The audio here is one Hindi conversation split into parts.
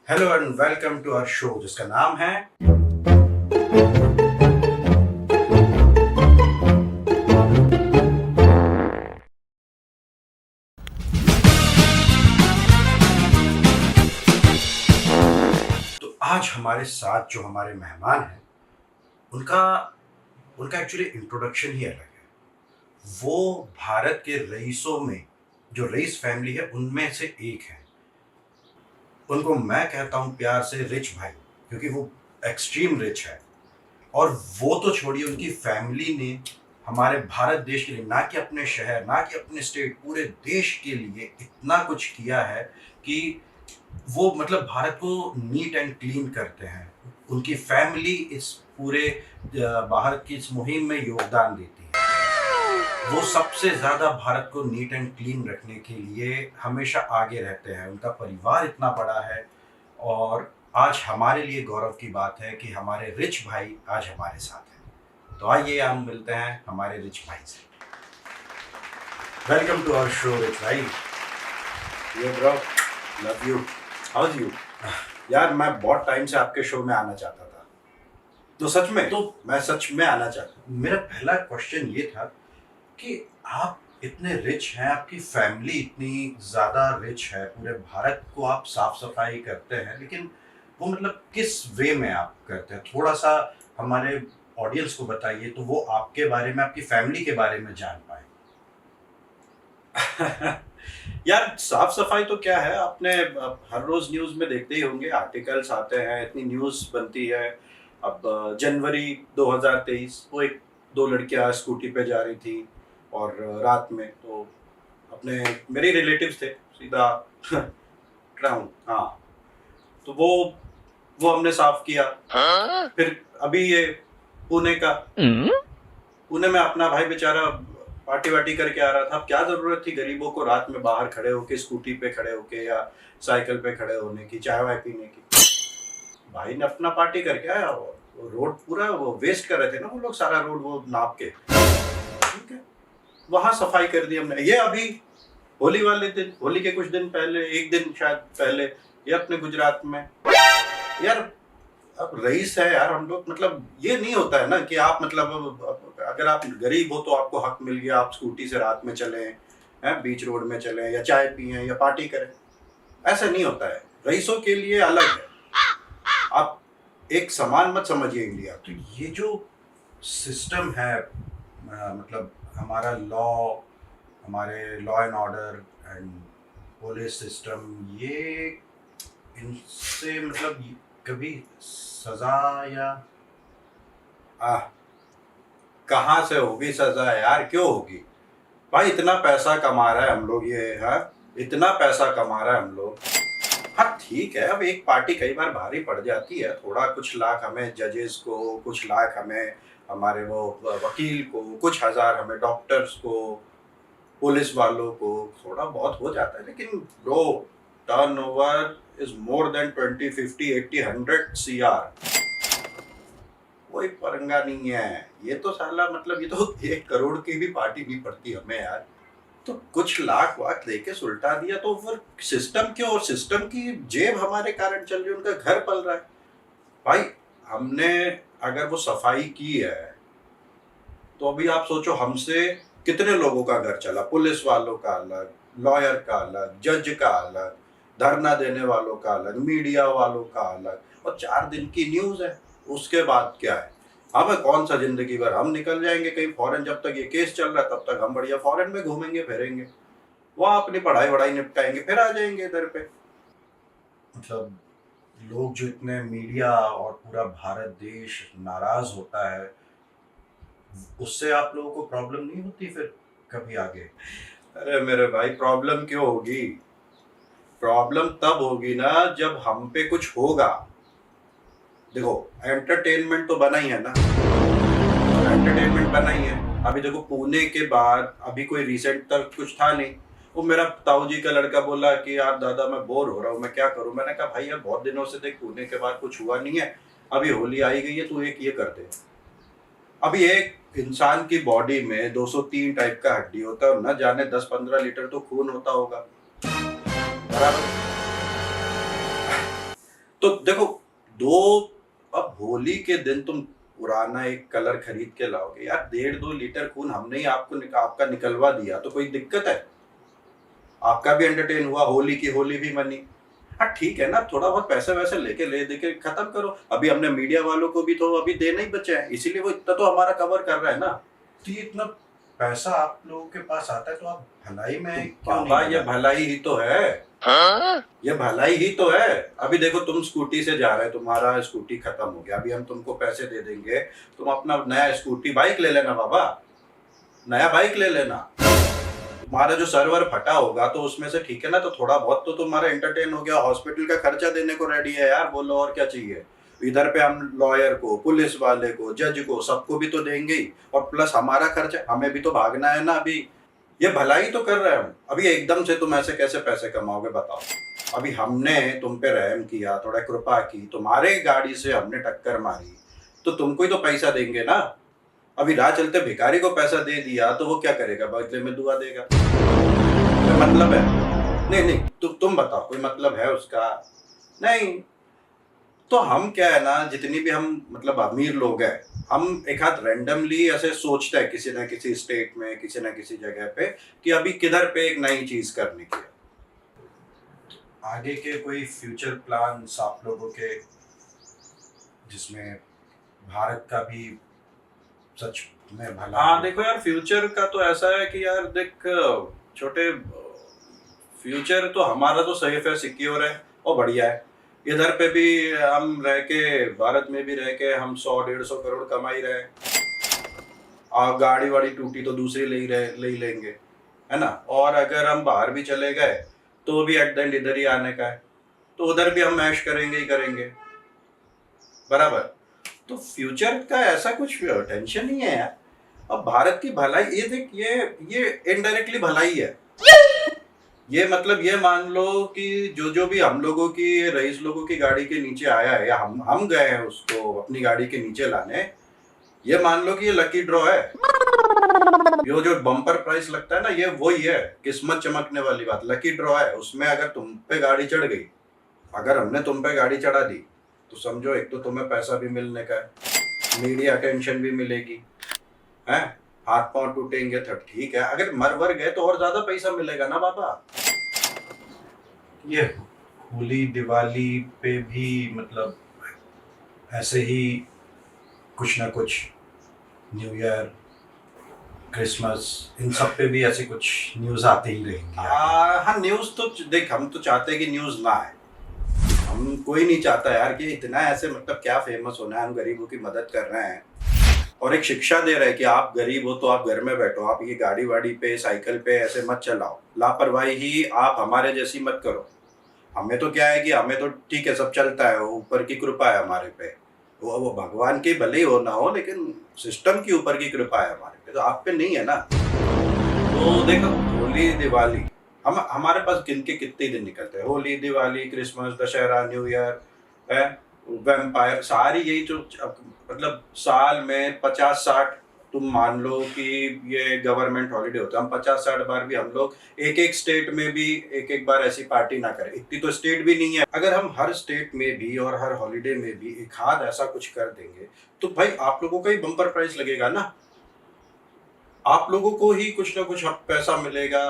Hello and welcome to our show जिसका नाम है तो आज हमारे साथ जो हमारे मेहमान हैं उनका उनका एक्चुअली इंट्रोडक्शन ही अलग है। वो भारत के रईसों में जो रईस फैमिली है उनमें से एक है। उनको मैं कहता हूँ प्यार से रिच भाई, क्योंकि वो एक्सट्रीम रिच है। और वो तो छोड़िए, उनकी फैमिली ने हमारे भारत देश के लिए, ना कि अपने शहर, ना कि अपने स्टेट, पूरे देश के लिए इतना कुछ किया है कि वो मतलब भारत को नीट एंड क्लीन करते हैं। उनकी फैमिली इस पूरे भारत की इस मुहिम में योगदान देती है। वो सबसे ज़्यादा भारत को नीट एंड क्लीन रखने के लिए हमेशा आगे रहते हैं। उनका परिवार इतना बड़ा है और आज हमारे लिए गौरव की बात है कि हमारे रिच भाई आज हमारे साथ हैं। तो आइए हम मिलते हैं हमारे रिच भाई से। Welcome to our show rich भाई। ये bro, love you. How you? यार मैं बहुत टाइम से आपके शो में आना चाहता था। तो सच में मैं सच में आना चाहता हूँ। मेरा पहला क्वेश्चन ये था कि आप इतने रिच हैं, आपकी फैमिली इतनी ज़्यादा रिच है, पूरे भारत को आप साफ सफाई करते हैं, लेकिन वो मतलब किस वे में आप करते हैं? थोड़ा सा हमारे ऑडियंस को बताइए तो वो आपके बारे में, आपकी फैमिली के बारे में जान पाए। यार साफ सफाई तो क्या है, आपने हर रोज न्यूज में देखते ही होंगे, आर्टिकल्स आते हैं, इतनी न्यूज बनती है। अब जनवरी 2023 वो एक दो लड़कियां स्कूटी पे जा रही थी और रात में तो अपने मेरे रिलेटिव्स थे सीधा क्राउन, हाँ, तो वो हमने साफ किया। फिर अभी ये पुणे का, पुणे में अपना भाई बेचारा पार्टी वार्टी करके आ रहा था। अब क्या जरूरत थी गरीबों को रात में बाहर खड़े होके, स्कूटी पे खड़े होके या साइकिल पे खड़े होने की, चाय वाय पीने की। भाई ने अपना पार्टी करके आया, वो रोड पूरा वो वेस्ट कर रहे थे ना वो लोग, सारा रोड वो नाप के, ठीक है, वहां सफाई कर दी हमने। ये अभी होली वाले दिन, होली के कुछ दिन पहले, एक दिन शायद पहले, ये अपने गुजरात में। यार अब रईस है यार हम लोग, मतलब ये नहीं होता है ना कि आप मतलब अगर आप गरीब हो तो आपको हक मिल गया, आप स्कूटी से रात में चलें, हैं, बीच रोड में चलें या चाय पिए या पार्टी करें। ऐसा नहीं होता है, रईसों के लिए अलग है। आप एक समान मत समझिए इंडिया। तो ये जो सिस्टम है, मतलब हमारा लॉ, हमारे law and order and police system, ये इनसे मतलब कभी सजा या आ, कहाँ से होगी सजा यार, क्यों होगी? भाई इतना पैसा कमा रहा है हम लोग, ये है इतना पैसा कमा रहा है हम लोग। हाँ ठीक है, अब एक पार्टी कई बार भारी पड़ जाती है, थोड़ा कुछ लाख हमें जजेस को, कुछ लाख हमें हमारे वो वकील को, कुछ हजार हमें डॉक्टर्स को, पुलिस वालों को, थोड़ा बहुत हो जाता है। लेकिन bro, turnover is more than 20, 50, 80, 100 CR। कोई पंगा नहीं है। ये तो साला मतलब ये तो 1 करोड़ की भी पार्टी नहीं पड़ती हमें यार। तो कुछ लाख वाख लेके सुलटा दिया तो फिर सिस्टम क्यों, और सिस्टम की जेब हमारे कारण चल रही है, उनका घर पल रहा है। भाई हमने अगर वो सफाई की है तो अभी आप सोचो हमसे कितने लोगों का घर चला, पुलिस वालों का अलग, लॉयर का अलग, जज का अलग, धरना देने वालों का अलग, मीडिया वालों का अलग, और 4 दिन की न्यूज है। उसके बाद क्या है, हमें कौन सा जिंदगी भर हम निकल जाएंगे कहीं फॉरेन, जब तक ये केस चल रहा है तब तक हम बढ़िया फॉरेन में घूमेंगे फिरेंगे, वहां अपनी पढ़ाई वढ़ाई निपटाएंगे, फिर आ जाएंगे इधर पे। मतलब लोग जो इतने, मीडिया और पूरा भारत देश नाराज होता है, उससे आप लोगों को प्रॉब्लम नहीं होती फिर कभी आगे? अरे मेरे भाई, प्रॉब्लम क्यों होगी? प्रॉब्लम तब होगी ना जब हम पे कुछ होगा। देखो एंटरटेनमेंट तो बना ही है ना, एंटरटेनमेंट बना ही है। अभी देखो पुणे के बाद अभी कोई रिसेंट तक कुछ था नहीं। वो मेरा ताऊ जी का लड़का बोला कि यार दादा मैं बोर हो रहा हूँ, मैं क्या करूँ? मैंने कहा भाई यार बहुत दिनों से देख पुणे के बाद कुछ हुआ नहीं है, अभी होली आई गई है, तू एक ये कर दे। अभी एक इंसान की बॉडी में 203 टाइप का हड्डी होता है, न जाने 10-15 लीटर तो खून होता होगा, बराबर? तो देखो, दो अब होली के दिन तुम पुराना एक कलर खरीद के लाओगे यार, 1.5-2 लीटर खून हमने ही आपका निकलवा दिया, तो कोई दिक्कत है? आपका भी एंटरटेन हुआ, होली की होली भी मनी। हाँ ठीक है ना, थोड़ा बहुत पैसे वैसे लेके ले दे के खत्म करो। अभी हमने मीडिया वालों को भी तो अभी देना ही बचे हैं, इसीलिए वो इतना तो हमारा कवर कर रहा है ना। तो ये इतना पैसा आप लोगों के पास आता है तो आप भलाई में क्यों बाबा नहीं ये लगाते? भलाई ही तो है, ये भलाई ही तो है। अभी देखो तुम स्कूटी से जा रहे हो, तुम्हारा स्कूटी खत्म हो गया, अभी हम तुमको पैसे दे देंगे, तुम अपना नया स्कूटी बाइक ले लेना बाबा, नया बाइक ले लेना। तुम्हारा जो सर्वर फटा होगा तो उसमें से ठीक है ना, तो थोड़ा बहुत तो तुम्हारा एंटरटेन हो गया, हॉस्पिटल का खर्चा देने को रेडी है यार, बोलो और क्या चाहिए। इधर पे हम लॉयर को, पुलिस वाले को, जज को, सबको भी तो देंगे ही, और प्लस हमारा खर्चा, हमें भी तो भागना है ना। अभी ये भलाई तो कर रहे हैं हम। अभी एकदम से तुम ऐसे कैसे पैसे कमाओगे बताओ? अभी हमने तुम पे रहम किया, थोड़ा कृपा की, तुम्हारे गाड़ी से हमने टक्कर मारी, तो तुमको ही तो पैसा देंगे ना। अभी राह चलते भिखारी को पैसा दे दिया तो वो क्या करेगा? बदले में दुआ देगा। कोई मतलब है? नहीं नहीं, तुम बताओ, कोई मतलब है उसका? नहीं। तो हम क्या है ना, जितनी भी हम मतलब अमीर लोग हैं, हम एक हाथ रैंडमली ऐसे सोचते हैं किसी ना किसी स्टेट में, किसी ना किसी जगह पे, कि अभी किधर पे एक नई चीज करने की है। आगे के कोई फ्यूचर प्लान्स आप लोगों के, जिसमें भारत का भी सच में भला हाँ हो? देखो यार, फ्यूचर का तो ऐसा है कि यार देख, छोटे, फ्यूचर तो हमारा तो सेफ है, सिक्योर है और बढ़िया है। इधर पे भी हम रह के, भारत में भी रह के हम 100-150 करोड़ कमा ही रहे। गाड़ी वाड़ी टूटी तो दूसरी ले ही लेंगे, है ना। और अगर हम बाहर भी चले गए तो भी एट द एंड इधर ही आने का है, तो उधर भी हम ऐश करेंगे ही करेंगे, बराबर। तो फ्यूचर का ऐसा कुछ टेंशन नहीं है यार। अब भारत की भलाई, ये देख, ये इनडायरेक्टली भलाई है। ये मतलब ये मान लो कि जो जो भी हम लोगों की, रईस लोगों की गाड़ी के नीचे आया है, या हम गए हैं उसको अपनी गाड़ी के नीचे लाने, ये मान लो कि ये लकी ड्रॉ है। ये जो बम्पर प्राइस लगता है ना, ये वही है, किस्मत चमकने वाली बात, लकी ड्रॉ है। उसमें अगर तुम पे गाड़ी चढ़ गई, अगर हमने तुम पे गाड़ी चढ़ा दी, तो समझो एक तो तुम्हें पैसा भी मिलने का है, मीडिया अटेंशन भी मिलेगी, है, हाथ पांव टूटेंगे तो ठीक है, अगर मर वर गए तो और ज्यादा पैसा मिलेगा ना बाबा। ये होली दिवाली पे भी मतलब ऐसे ही कुछ ना कुछ, न्यू ईयर, क्रिसमस, इन सब पे भी ऐसे कुछ न्यूज़ आते ही रहेंगे आगे। हाँ न्यूज तो देख, हम तो चाहते हैं कि न्यूज ना आए। हम, कोई नहीं चाहता यार कि इतना ऐसे, मतलब क्या फेमस होना है, हम गरीबों की मदद कर रहे हैं और एक शिक्षा दे रहे हैं कि आप गरीब हो तो आप घर में बैठो, आप ये गाड़ी वाड़ी पे, साइकिल पे ऐसे मत चलाओ, लापरवाही ही आप हमारे जैसी मत करो। हमें तो क्या है कि हमें तो ठीक है, सब चलता है, वो ऊपर की कृपा है हमारे पे, वो भगवान की भले ही हो ना हो, लेकिन सिस्टम की ऊपर की कृपा है हमारे पे, तो आप पे नहीं है ना। तो देखो, होली दिवाली, हम हमारे पास गिन के कितने दिन निकलते हैं, Holi Diwali Christmas Dussehra new year है, वैम्पायर, सारी यही जो मतलब साल में 50-60, तुम मान लो कि ये गवर्नमेंट हॉलीडे होता है, हम 50-60 बार भी हम लोग एक एक स्टेट में भी एक एक बार ऐसी पार्टी ना करें, इतनी तो स्टेट भी नहीं है। अगर हम हर स्टेट में भी और हर हॉलीडे में भी एक हाथ ऐसा कुछ कर देंगे, तो भाई आप लोगों का ही बम्पर प्राइस लगेगा ना, आप लोगों को ही कुछ ना कुछ पैसा मिलेगा,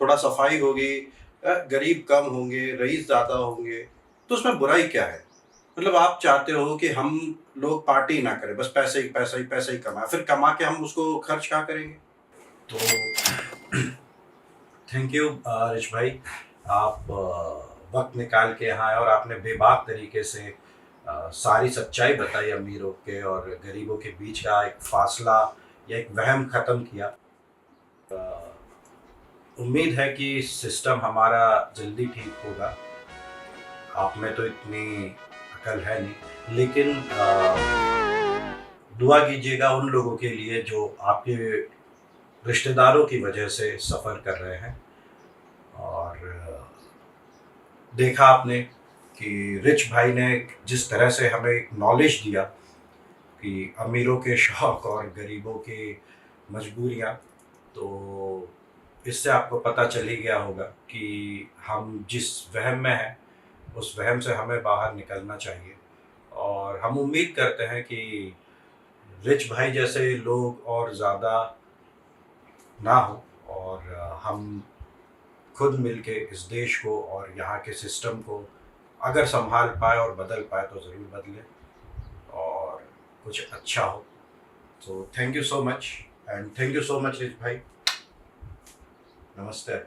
थोड़ा सफाई होगी, गरीब कम होंगे, रईस ज़्यादा होंगे, तो उसमें बुराई क्या है? मतलब आप चाहते हो कि हम लोग पार्टी ना करें, बस पैसे ही पैसा ही पैसा ही कमाए, फिर कमा के हम उसको खर्च कहाँ करेंगे? तो थैंक यू रिच भाई, आप वक्त निकाल के यहाँ आए और आपने बेबाक तरीके से सारी सच्चाई बताई, अमीरों के और गरीबों के बीच का एक फासला या एक वहम ख़त्म किया। उम्मीद है कि सिस्टम हमारा जल्दी ठीक होगा। आप में तो इतनी अकल है नहीं, लेकिन दुआ कीजिएगा उन लोगों के लिए जो आपके रिश्तेदारों की वजह से सफ़र कर रहे हैं। और देखा आपने कि रिच भाई ने जिस तरह से हमें एक नॉलेज दिया कि अमीरों के शौक़ और गरीबों की मजबूरियाँ, तो इससे आपको पता चल ही गया होगा कि हम जिस वहम में हैं उस वहम से हमें बाहर निकलना चाहिए और हम उम्मीद करते हैं कि रिच भाई जैसे लोग और ज़्यादा ना हो और हम खुद मिलके इस देश को और यहाँ के सिस्टम को अगर संभाल पाए और बदल पाए तो ज़रूर बदलें और कुछ अच्छा हो। So thank you so much and thank you so much rich भाई। नमस्ते।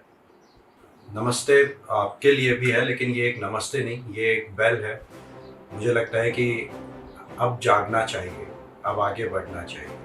नमस्ते आपके लिए भी है, लेकिन ये एक नमस्ते नहीं, ये एक बेल है। मुझे लगता है कि अब जागना चाहिए, अब आगे बढ़ना चाहिए।